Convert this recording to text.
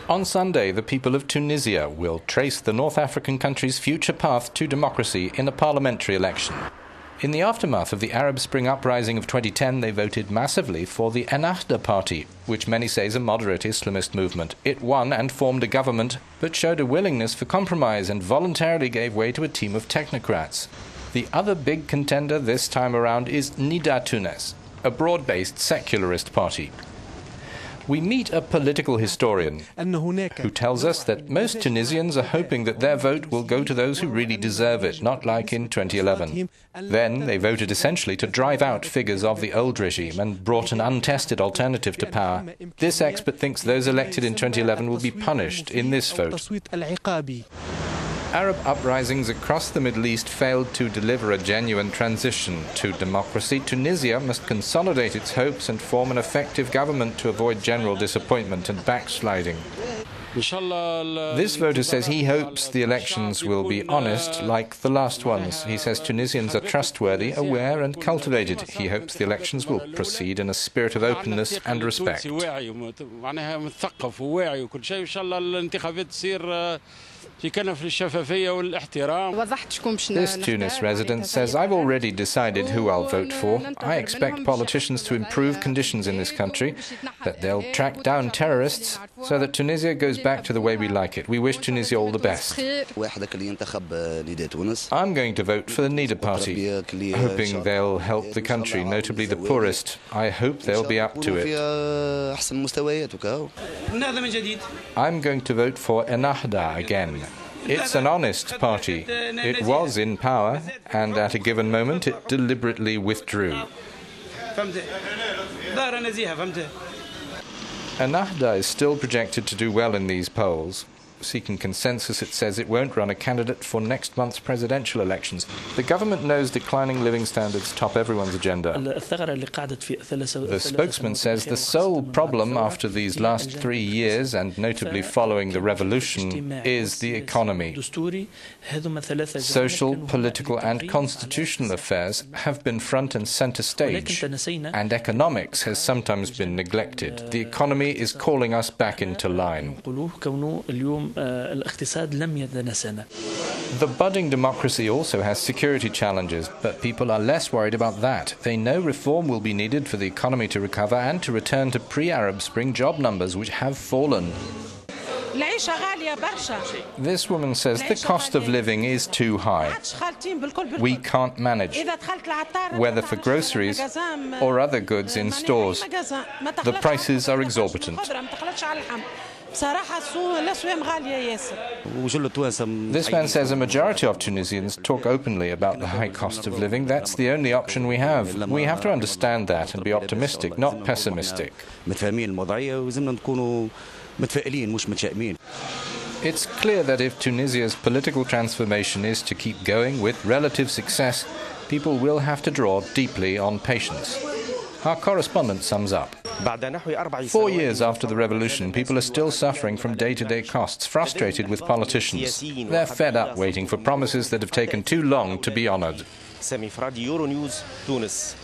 On Sunday, the people of Tunisia will trace the North African country's future path to democracy in a parliamentary election. In the aftermath of the Arab Spring uprising of 2010, they voted massively for the Ennahda party, which many say is a moderate Islamist movement. It won and formed a government, but showed a willingness for compromise and voluntarily gave way to a team of technocrats. The other big contender this time around is Nidaa Tounes, a broad-based secularist party. We meet a political historian who tells us that most Tunisians are hoping that their vote will go to those who really deserve it, not like in 2011. Then they voted essentially to drive out figures of the old regime and brought an untested alternative to power. This expert thinks those elected in 2011 will be punished in this vote. Arab uprisings across the Middle East failed to deliver a genuine transition to democracy. Tunisia must consolidate its hopes and form an effective government to avoid general disappointment and backsliding. This voter says he hopes the elections will be honest like the last ones. He says Tunisians are trustworthy, aware and cultivated. He hopes the elections will proceed in a spirit of openness and respect. This Tunis resident says, I've already decided who I'll vote for. I expect politicians to improve conditions in this country, that they'll track down terrorists, so that Tunisia goes back to the way we like it. We wish Tunisia all the best. I'm going to vote for the Nidaa party, hoping they'll help the country, notably the poorest. I hope they'll be up to it. I'm going to vote for Ennahda again. It's an honest party. It was in power, and at a given moment it deliberately withdrew. Ennahda is still projected to do well in these polls. Seeking consensus, it says it won't run a candidate for next month's presidential elections. The government knows declining living standards top everyone's agenda. The spokesman says the sole problem after these last 3 years, and notably following the revolution, is the economy. Social, political and constitutional affairs have been front and center stage, and economics has sometimes been neglected. The economy is calling us back into line. The budding democracy also has security challenges, but people are less worried about that. They know reform will be needed for the economy to recover and to return to pre-Arab Spring job numbers, which have fallen. This woman says the cost of living is too high. We can't manage, whether for groceries or other goods in stores. The prices are exorbitant. This man says a majority of Tunisians talk openly about the high cost of living. That's the only option we have. We have to understand that and be optimistic, not pessimistic. It's clear that if Tunisia's political transformation is to keep going with relative success, people will have to draw deeply on patience. Our correspondent sums up. 4 years after the revolution, people are still suffering from day-to-day costs, frustrated with politicians. They're fed up waiting for promises that have taken too long to be honoured. Euronews, Tunis.